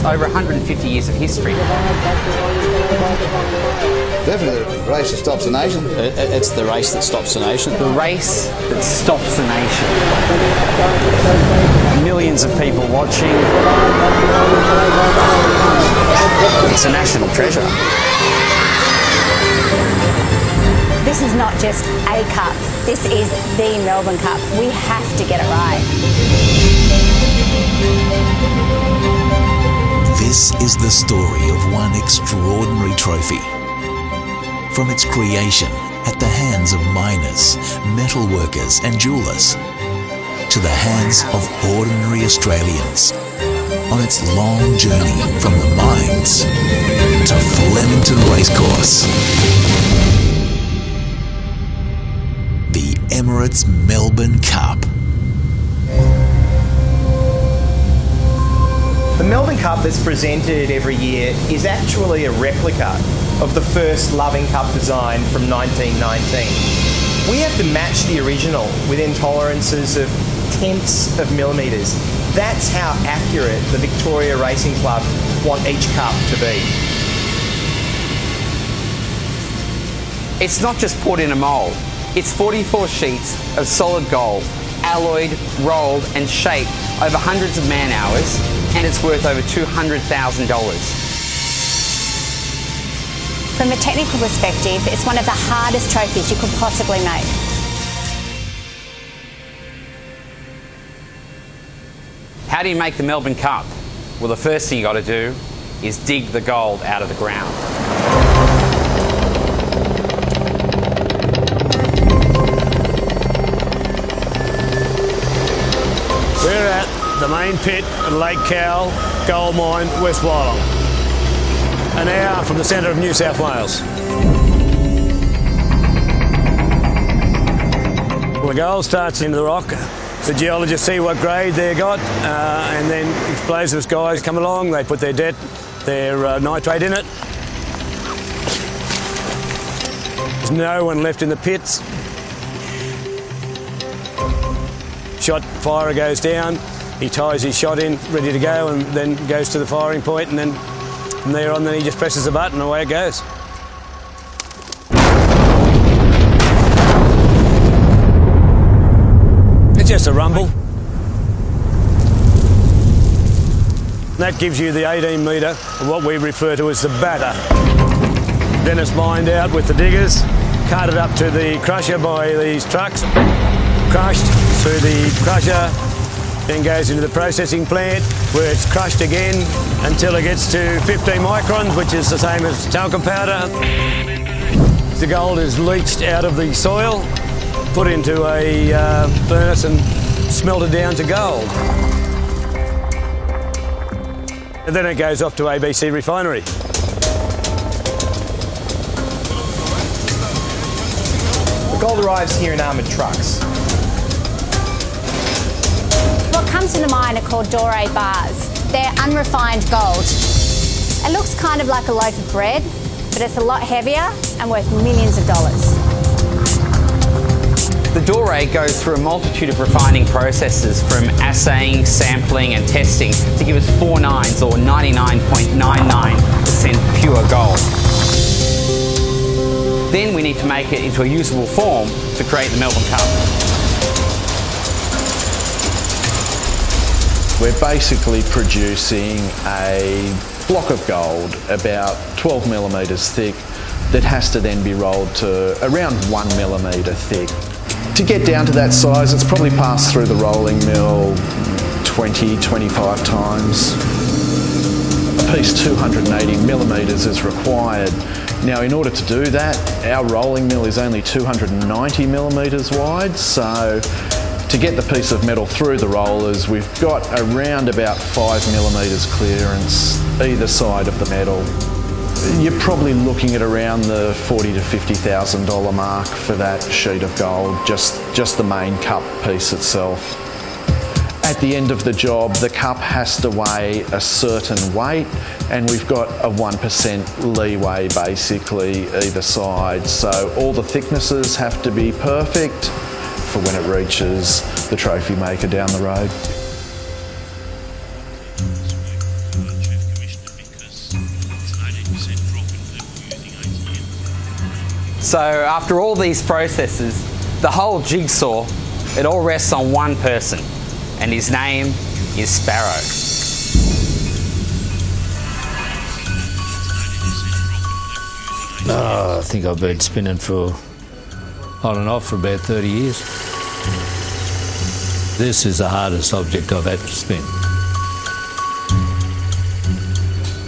over 150 years of history. Definitely the race that stops the nation. It's the race that stops the nation. The race that stops the nation. Millions of people watching. It's a national treasure. This is not just a cup, this is the Melbourne Cup. We have to get it right. This is the story of one extraordinary trophy. From its creation at the hands of miners, metal workers and jewellers, to the hands of ordinary Australians on its long journey from the mines to Flemington Racecourse. The Emirates Melbourne Cup. The Melbourne Cup that's presented every year is actually a replica of the first Loving Cup design from 1919. We have to match the original within tolerances of tenths of millimetres. That's how accurate the Victoria Racing Club want each cup to be. It's not just poured in a mould. It's 44 sheets of solid gold, alloyed, rolled and shaped over hundreds of man hours, and it's worth over $200,000. From a technical perspective, it's one of the hardest trophies you could possibly make. How do you make the Melbourne Cup? Well, the first thing you got to do is dig the gold out of the ground. We're at the main pit at Lake Cowell Gold Mine, West Wyalong, an hour from the centre of New South Wales. Well, the gold starts into the rock. The geologists see what grade they've got, and then explosives guys come along, they put their nitrate in it. There's no one left in the pits. Firer goes down, he ties his shot in, ready to go, and then goes to the firing point, and then from there on, then he just presses the button and away it goes. It's just a rumble. That gives you the 18 metre, what we refer to as the batter. Then it's mined out with the diggers, carted up to the crusher by these trucks, crushed through the crusher, then goes into the processing plant where it's crushed again until it gets to 15 microns, which is the same as talcum powder. The gold is leached out of the soil, put into a furnace and smelted down to gold. And then it goes off to ABC Refinery. The gold arrives here in armoured trucks. What comes from the mine are called doré bars. They're unrefined gold. It looks kind of like a loaf of bread, but it's a lot heavier and worth millions of dollars. The doré goes through a multitude of refining processes, from assaying, sampling and testing to give us 4 nines or 99.99% pure gold. Then we need to make it into a usable form to create the Melbourne Cup. We're basically producing a block of gold about 12 millimetres thick that has to then be rolled to around 1 millimetre thick. To get down to that size, it's probably passed through the rolling mill 20, 25 times. A piece 280 millimetres is required. Now, in order to do that, our rolling mill is only 290 millimetres wide, so to get the piece of metal through the rollers, we've got around about 5 millimetres clearance either side of the metal. You're probably looking at around the $40,000 to $50,000 mark for that sheet of gold, just the main cup piece itself. At the end of the job, the cup has to weigh a certain weight, and we've got a 1% leeway basically either side. So all the thicknesses have to be perfect for when it reaches the trophy maker down the road. So after all these processes, the whole jigsaw, it all rests on one person, and his name is Sparrow. I think I've been spinning for on and off for about 30 years. This is the hardest object I've had to spin.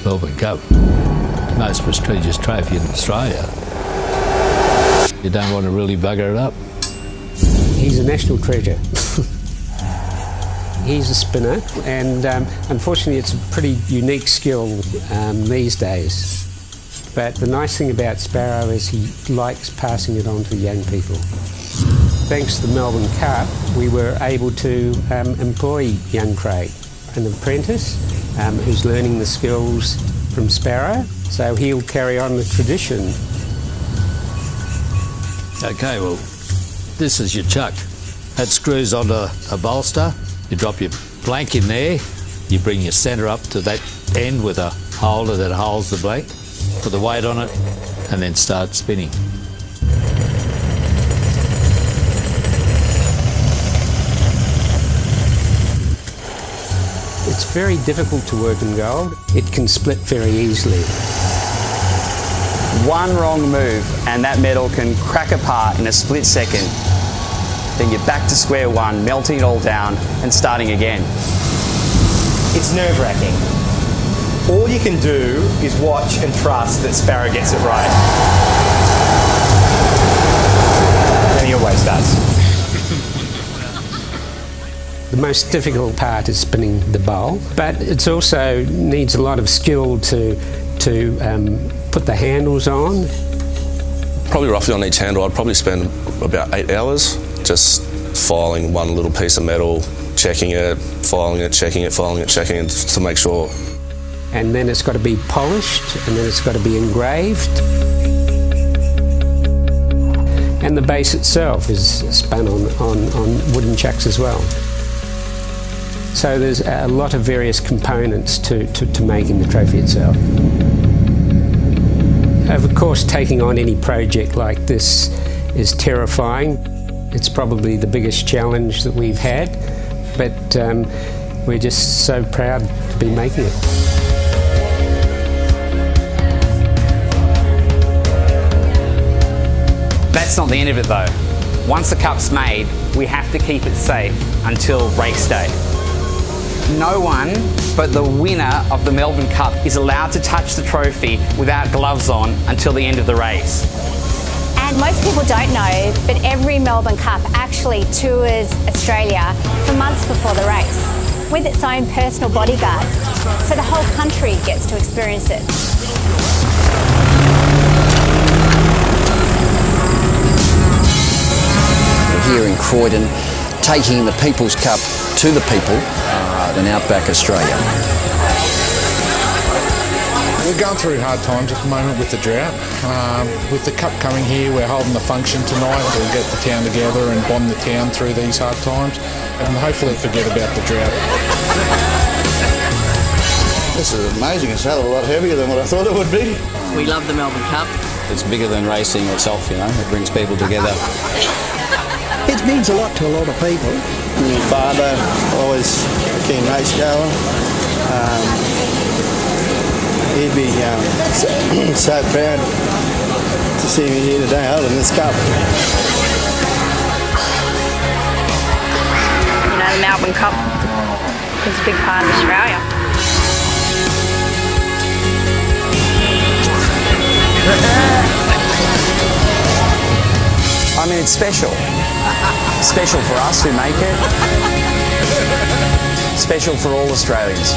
Melbourne Cup, most prestigious trophy in Australia. You don't want to really bugger it up. He's a national treasure. He's a spinner, and unfortunately it's a pretty unique skill these days. But the nice thing about Sparrow is he likes passing it on to young people. Thanks to the Melbourne Cup, we were able to employ young Craig, an apprentice who's learning the skills from Sparrow, so he'll carry on the tradition. Okay, well, this is your chuck. That screws onto a bolster. You drop your blank in there, you bring your centre up to that end with a holder that holds the blank, put the weight on it, and then start spinning. It's very difficult to work in gold. It can split very easily. One wrong move and that metal can crack apart in a split second. Then you're back to square one, melting it all down and starting again. It's nerve-wracking. All you can do is watch and trust that Sparrow gets it right. And he always does. The most difficult part is spinning the bowl, but it also needs a lot of skill to put the handles on. Probably roughly on each handle, I'd probably spend about 8 hours just filing one little piece of metal, checking it, filing it, checking it, filing it, checking it to make sure. And then it's got to be polished, and then it's got to be engraved. And the base itself is spun on wooden chucks as well. So there's a lot of various components to making the trophy itself. Of course, taking on any project like this is terrifying. It's probably the biggest challenge that we've had, but we're just so proud to be making it. That's not the end of it though. Once the cup's made, we have to keep it safe until race day. No one but the winner of the Melbourne Cup is allowed to touch the trophy without gloves on until the end of the race. And most people don't know, but every Melbourne Cup actually tours Australia for months before the race, with its own personal bodyguard. So the whole country gets to experience it. We're here in Croydon, taking the People's Cup to the people in outback Australia. We're going through hard times at the moment with the drought. With the cup coming here, we're holding the function tonight to get the town together and bond the town through these hard times and hopefully forget about the drought. This is amazing. It's a hell of a lot heavier than what I thought it would be. We love the Melbourne Cup. It's bigger than racing itself, you know. It brings people together. It means a lot to a lot of people. My father, always a keen race goer. He'd be so proud to see me here today holding this cup. You know, the Melbourne Cup is a big part of Australia. I mean, it's special. Special for us who make it. Special for all Australians.